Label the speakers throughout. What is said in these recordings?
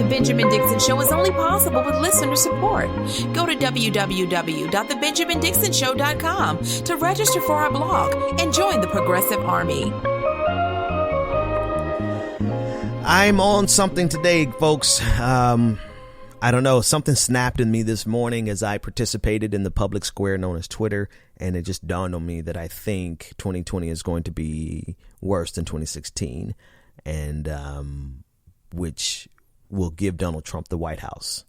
Speaker 1: The Benjamin Dixon Show is only possible with listener support. Go to www.thebenjamindixonshow.com to register for our blog and join the Progressive Army.
Speaker 2: I'm on something today, folks. I don't know. Something snapped in me this morning as I participated in the public square known as Twitter, and it just dawned on me that I think 2020 is going to be worse than 2016, and which will give Donald Trump the White House.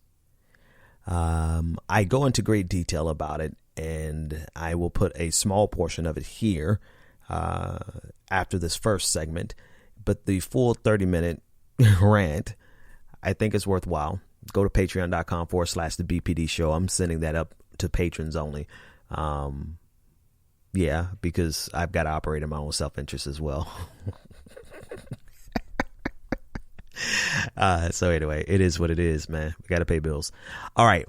Speaker 2: I go into great detail about it, and I will put a small portion of it here after this first segment. But the full 30-minute rant, I think is worthwhile. Go to patreon.com/the BPD show. I'm sending that up to patrons only. Yeah, because I've got to operate in my own self-interest as well. So anyway, it is what it is, man. We got to pay bills. All right.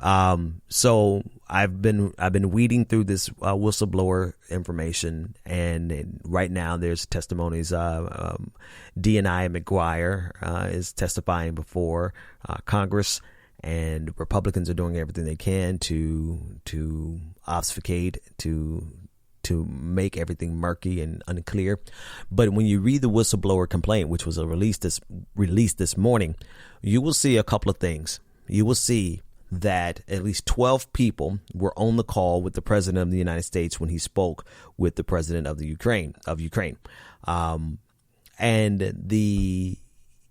Speaker 2: So I've been weeding through this whistleblower information, and right now there's testimonies. D&I McGuire is testifying before Congress, and Republicans are doing everything they can to obfuscate, to make everything murky and unclear. But when you read the whistleblower complaint, which was released this morning, you will see a couple of things. You will see that at least 12 people were on the call with the president of the United States when he spoke with the president of Ukraine. And the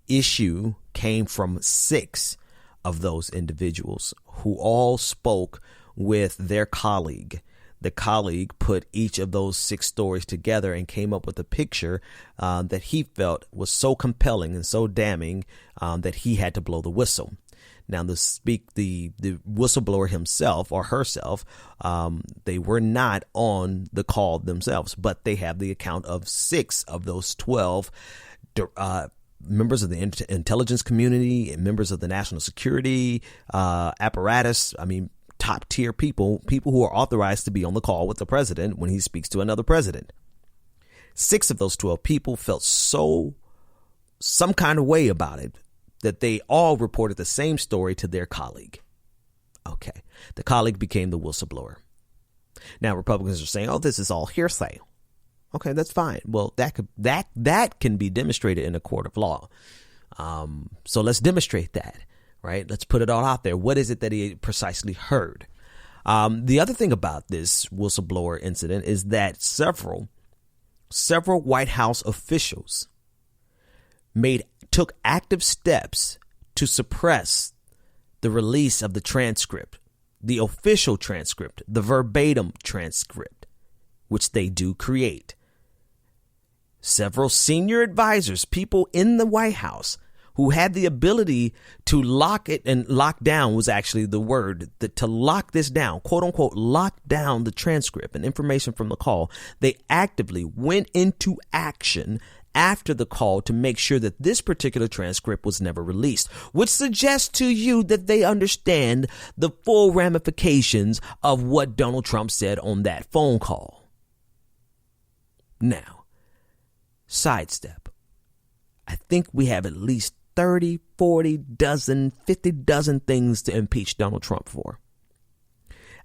Speaker 2: issue came from 6 of those individuals who all spoke with their colleague. The colleague put each of those 6 stories together and came up with a picture that he felt was so compelling and so damning that he had to blow the whistle. Now, the whistleblower himself or herself, they were not on the call themselves, but they have the account of 6 of those 12 members of the intelligence community and members of the national security apparatus. I mean, top tier people who are authorized to be on the call with the president when he speaks to another president. 6 of those 12 people felt some kind of way about it that they all reported the same story to their colleague. Okay. The colleague became the whistleblower. Now, Republicans are saying, oh, this is all hearsay. Okay, that's fine. Well, that can be demonstrated in a court of law. So let's demonstrate that. Right. Let's put it all out there. What is it that he precisely heard? The other thing about this whistleblower incident is that several White House officials took active steps to suppress the release of the transcript, the official transcript, the verbatim transcript, which they do create. Several senior advisors, people in the White House, who had the ability to lock it, and lock down was actually the word, to lock this down, quote unquote, lock down the transcript and information from the call. They actively went into action after the call to make sure that this particular transcript was never released, which suggests to you that they understand the full ramifications of what Donald Trump said on that phone call. Now, sidestep. I think we have at least 30, 40 dozen, 50 dozen things to impeach Donald Trump for.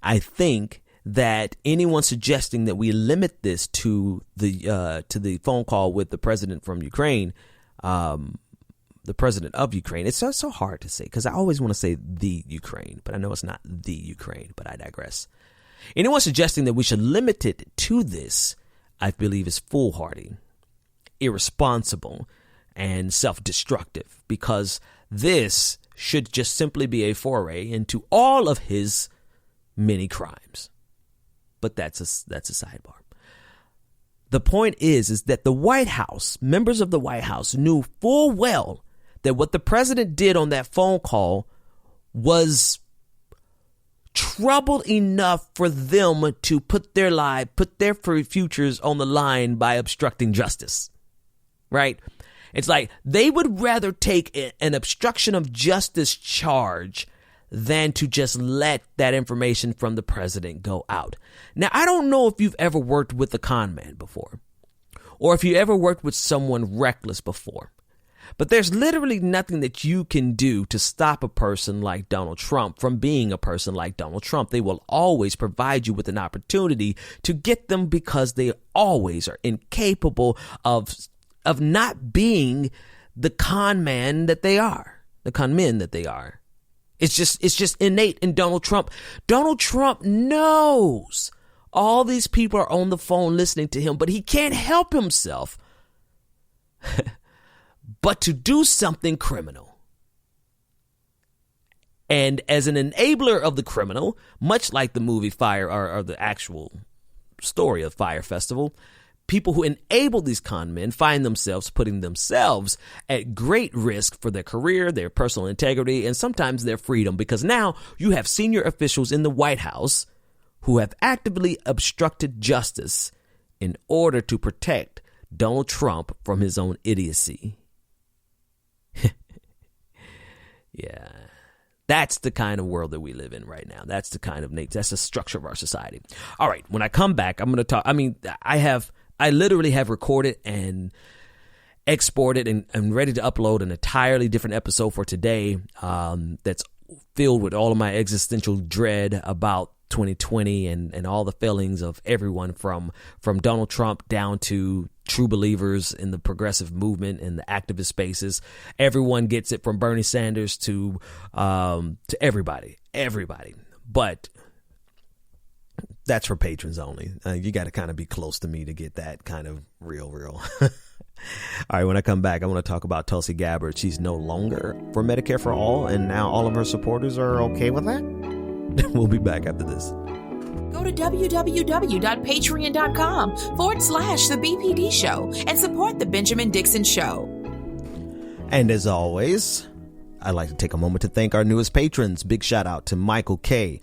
Speaker 2: I think that anyone suggesting that we limit this to the phone call with the president from Ukraine, the president of Ukraine, it's so hard to say because I always want to say the Ukraine, but I know it's not the Ukraine, but I digress. Anyone suggesting that we should limit it to this, I believe, is foolhardy, irresponsible, and self-destructive, because this should just simply be a foray into all of his many crimes. But that's a sidebar. The point is that the White House, members of the White House, knew full well that what the president did on that phone call was trouble enough for them to put their futures on the line by obstructing justice. Right? It's like they would rather take an obstruction of justice charge than to just let that information from the president go out. Now, I don't know if you've ever worked with a con man before, or if you ever worked with someone reckless before, But there's literally nothing that you can do to stop a person like Donald Trump from being a person like Donald Trump. They will always provide you with an opportunity to get them because they always are incapable of not being the con man that they are, the con men that they are. It's just innate in Donald Trump. Donald Trump knows all these people are on the phone listening to him, but he can't help himself but to do something criminal. And as an enabler of the criminal, much like the movie Fire or the actual story of Fire Festival, people who enable these con men find themselves putting themselves at great risk for their career, their personal integrity, and sometimes their freedom, because now you have senior officials in the White House who have actively obstructed justice in order to protect Donald Trump from his own idiocy. Yeah, that's the kind of world that we live in right now. That's the kind of nature. That's the structure of our society. All right, when I come back, I'm going to talk. I literally have recorded and exported and ready to upload an entirely different episode for today that's filled with all of my existential dread about 2020 and all the failings of everyone from Donald Trump down to true believers in the progressive movement and the activist spaces. Everyone gets it, from Bernie Sanders to everybody. But that's for patrons only. You got to kind of be close to me to get that kind of real. All right, when I come back, I want to talk about Tulsi Gabbard. She's no longer for Medicare for All, and now all of her supporters are okay with that. We'll be back after this.
Speaker 1: Go to www.patreon.com/The BPD Show and support The Benjamin Dixon Show.
Speaker 2: And as always, I'd like to take a moment to thank our newest patrons. Big shout out to Michael K.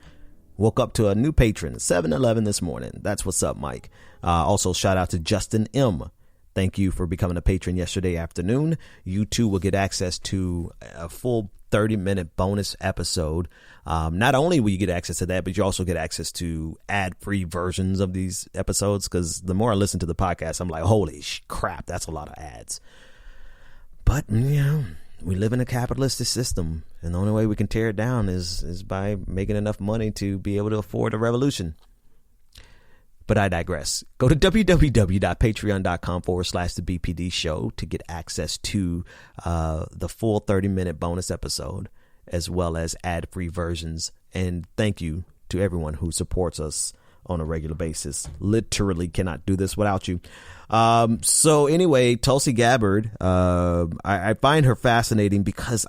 Speaker 2: Woke up to a new patron, 7-Eleven this morning. That's what's up, Mike. Also, shout out to Justin M. Thank you for becoming a patron yesterday afternoon. You too will get access to a full 30-minute bonus episode. Not only will you get access to that, but you also get access to ad-free versions of these episodes, because the more I listen to the podcast, I'm like, holy crap, that's a lot of ads. But, we live in a capitalistic system, and the only way we can tear it down is by making enough money to be able to afford a revolution. But I digress. Go to www.patreon.com/The BPD Show to get access to the full 30-minute bonus episode, as well as ad-free versions. And thank you to everyone who supports us on a regular basis. Literally cannot do this without you. So anyway, Tulsi Gabbard, I find her fascinating because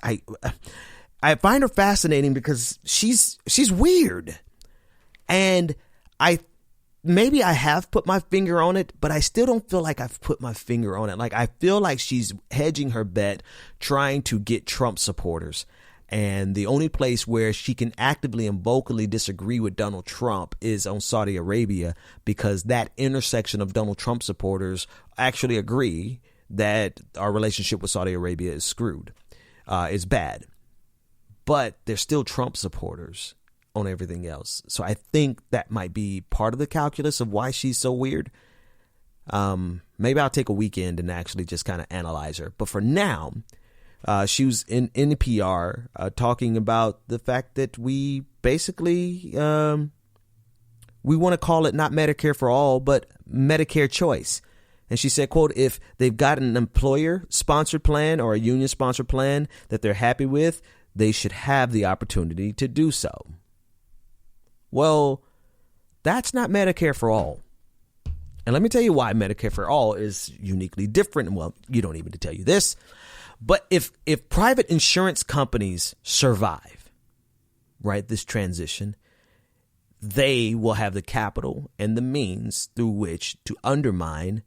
Speaker 2: she's weird. And maybe I have put my finger on it, but I still don't feel like I've put my finger on it. Like, I feel like she's hedging her bet, trying to get Trump supporters. And the only place where she can actively and vocally disagree with Donald Trump is on Saudi Arabia, because that intersection of Donald Trump supporters actually agree that our relationship with Saudi Arabia is screwed. It's bad. But they're still Trump supporters on everything else. So I think that might be part of the calculus of why she's so weird. Maybe I'll take a weekend and actually just kind of analyze her. But for now, she was in NPR talking about the fact that we basically we want to call it not Medicare for all, but Medicare choice. And she said, quote, if they've got an employer sponsored plan or a union sponsored plan that they're happy with, they should have the opportunity to do so. Well, that's not Medicare for all. And let me tell you why Medicare for all is uniquely different. Well, you don't need me to tell you this. But if private insurance companies survive, right, this transition, they will have the capital and the means through which to undermine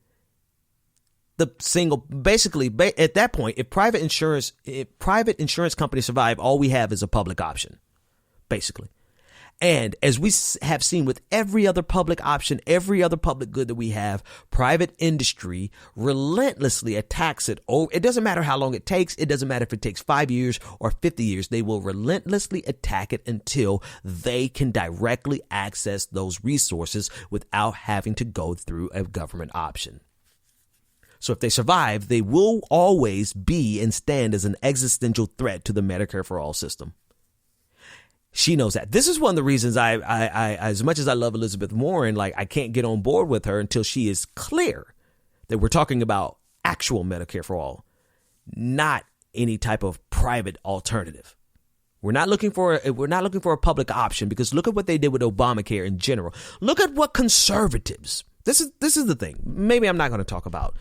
Speaker 2: the single. Basically, at that point, if private insurance companies survive, all we have is a public option, basically. And as we have seen with every other public option, every other public good that we have, private industry relentlessly attacks it. Oh, it doesn't matter how long it takes. It doesn't matter if it takes 5 years or 50 years. They will relentlessly attack it until they can directly access those resources without having to go through a government option. So if they survive, they will always be and stand as an existential threat to the Medicare for all system. She knows that. This is one of the reasons I as much as I love Elizabeth Warren, like I can't get on board with her until she is clear that we're talking about actual Medicare for all, not any type of private alternative. We're not looking for a public option, because look at what they did with Obamacare in general. Look at what conservatives. This is the thing. Maybe I'm not going to talk about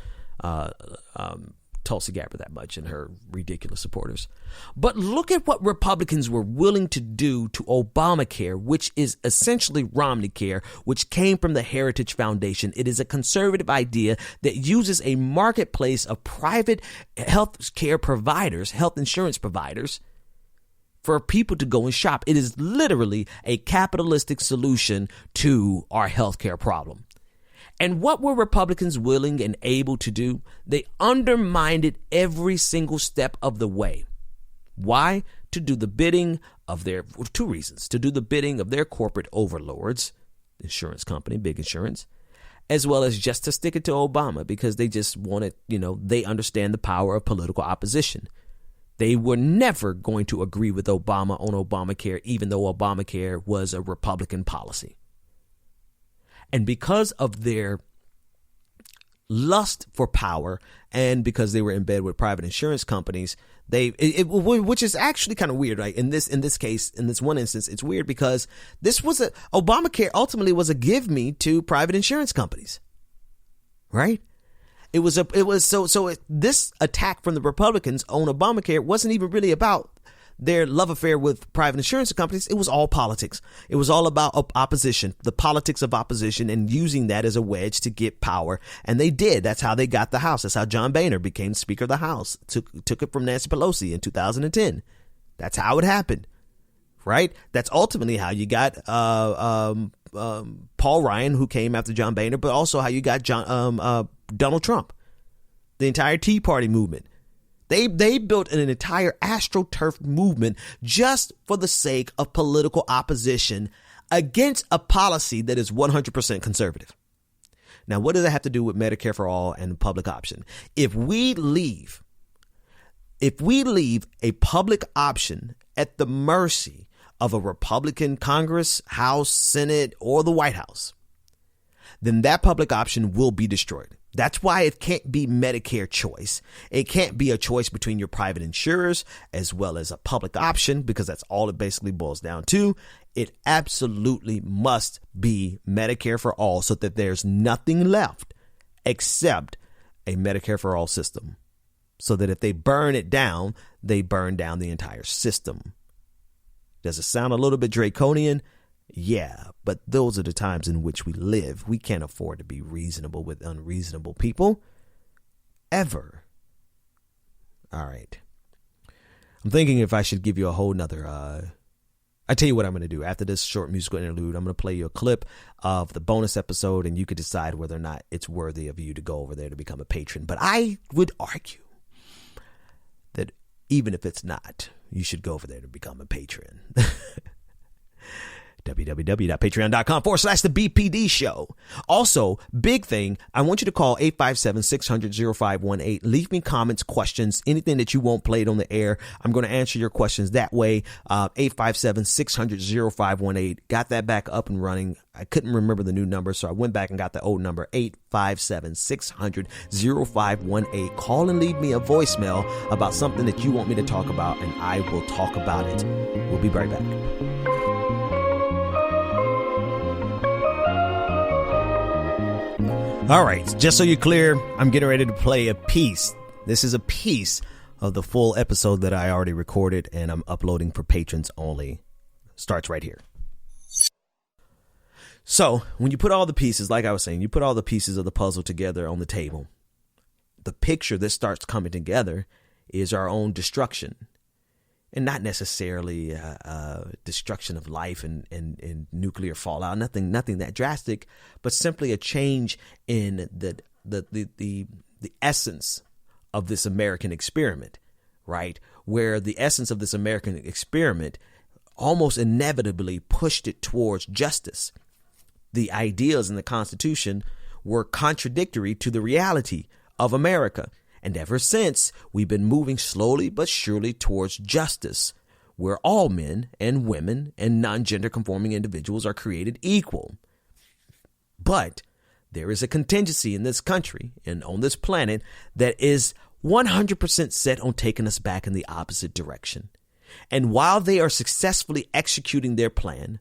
Speaker 2: Tulsi Gabbard that much and her ridiculous supporters. But look at what Republicans were willing to do to Obamacare, which is essentially Romneycare, which came from the Heritage Foundation. It is a conservative idea that uses a marketplace of private health care providers, health insurance providers, for people to go and shop. It is literally a capitalistic solution to our healthcare problem. And what were Republicans willing and able to do? They undermined it every single step of the way. Why? To do the bidding of two reasons. To do the bidding of their corporate overlords, insurance company, big insurance, as well as just to stick it to Obama, because they just wanted, they understand the power of political opposition. They were never going to agree with Obama on Obamacare, even though Obamacare was a Republican policy. And because of their lust for power, and because they were in bed with private insurance companies, which is actually kind of weird, right? In this case, in this one instance, it's weird because Obamacare ultimately was a give me to private insurance companies, right? This attack from the Republicans on Obamacare wasn't even really about their love affair with private insurance companies. It was all politics. It was all about opposition, the politics of opposition, and using that as a wedge to get power. And they did. That's how they got the House. That's how John Boehner became Speaker of the House, took it from Nancy Pelosi in 2010. That's how it happened, right? That's ultimately how you got Paul Ryan, who came after John Boehner, but also how you got Donald Trump, the entire Tea Party movement. They built an entire AstroTurf movement just for the sake of political opposition against a policy that is 100% conservative. Now, what does that have to do with Medicare for all and public option? If we leave a public option at the mercy of a Republican Congress, House, Senate, or the White House, then that public option will be destroyed. That's why it can't be Medicare choice. It can't be a choice between your private insurers as well as a public option, because that's all it basically boils down to. It absolutely must be Medicare for all, so that there's nothing left except a Medicare for all system. So that if they burn it down, they burn down the entire system. Does it sound a little bit draconian? Yeah, but those are the times in which we live. We can't afford to be reasonable with unreasonable people. Ever. All right. I'm thinking if I should give you a whole nother, I tell you what I'm going to do. After this short musical interlude, I'm going to play you a clip of the bonus episode, and you could decide whether or not it's worthy of you to go over there to become a patron. But I would argue that even if it's not, you should go over there to become a patron. www.patreon.com/the BPD show. Also, big thing, I want you to call 857-600-0518. Leave me comments, questions, anything that you want played on the air. I'm going to answer your questions that way. 857-600-0518. Got that back up and running. I couldn't remember the new number, so I went back and got the old number, 857-600-0518. Call and leave me a voicemail about something that you want me to talk about, and I will talk about it. We'll be right back. All right, just so you're clear, I'm getting ready to play a piece. This is a piece of the full episode that I already recorded, and I'm uploading for patrons only. Starts right here. So when you put all the pieces, like I was saying, you put all the pieces of the puzzle together on the table, the picture that starts coming together is our own destruction. And not necessarily destruction of life and nuclear fallout, nothing that drastic, but simply a change in the essence of this American experiment, right? Where the essence of this American experiment almost inevitably pushed it towards justice. The ideas in the Constitution were contradictory to the reality of America. And ever since, we've been moving slowly but surely towards justice, where all men and women and non-gender conforming individuals are created equal. But there is a contingency in this country and on this planet that is 100% set on taking us back in the opposite direction. And while they are successfully executing their plan,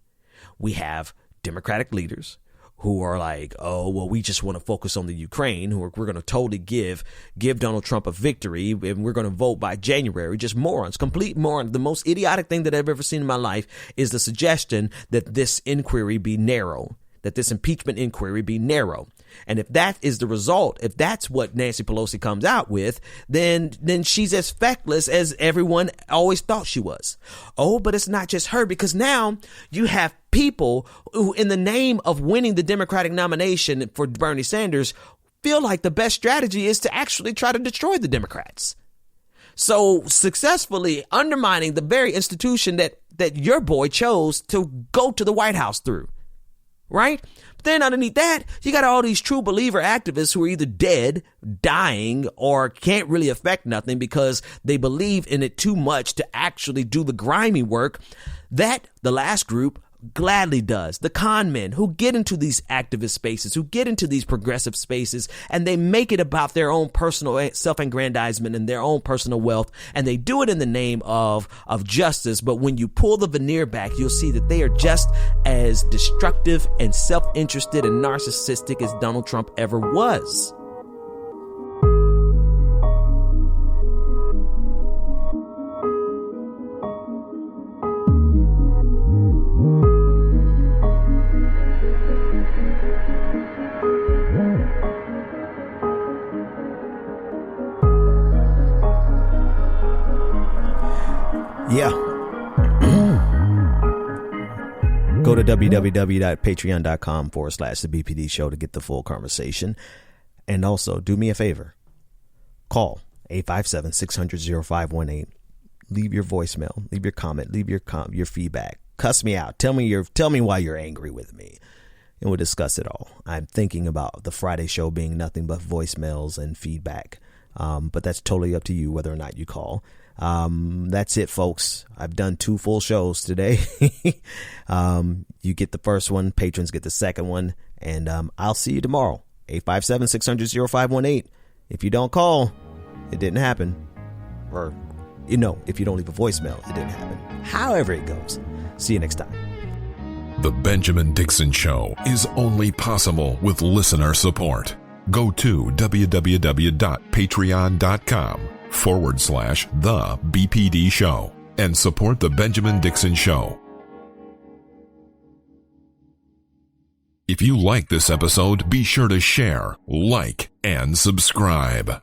Speaker 2: we have Democratic leaders who are like, oh, well, we just want to focus on the Ukraine, we're going to totally give Donald Trump a victory, and we're going to vote by January. Just morons, complete morons. The most idiotic thing that I've ever seen in my life is the suggestion that this inquiry be narrow, that this impeachment inquiry be narrow. And if that is the result, if that's what Nancy Pelosi comes out with, then she's as feckless as everyone always thought she was. Oh, but it's not just her, because now you have people who, in the name of winning the Democratic nomination for Bernie Sanders, feel like the best strategy is to actually try to destroy the Democrats. So successfully undermining the very institution that your boy chose to go to the White House through. Right? But then underneath that, you got all these true believer activists who are either dead, dying, or can't really affect nothing because they believe in it too much to actually do the grimy work that the last group gladly does. The con men who get into these activist spaces, who get into these progressive spaces, and they make it about their own personal self-aggrandizement and their own personal wealth, and they do it in the name of justice. But when you pull the veneer back, you'll see that they are just as destructive and self-interested and narcissistic as Donald Trump ever was. Yeah. Go to www.patreon.com/the BPD show to get the full conversation. And also do me a favor. Call 857-600-0518. Leave your voicemail, leave your comment, leave your feedback. Cuss me out. Tell me why you're angry with me. And we'll discuss it all. I'm thinking about the Friday show being nothing but voicemails and feedback. But that's totally up to you whether or not you call. That's it, folks. I've done 2 full shows today. You get the first one, patrons get the second one, and I'll see you tomorrow. 857-600-0518. If you don't call, it didn't happen. Or, if you don't leave a voicemail, it didn't happen. However it goes. See you next time.
Speaker 3: The Benjamin Dixon Show is only possible with listener support. Go to www.patreon.com/the BPD show and support the Benjamin Dixon Show. If you like this episode, be sure to share, like, and subscribe.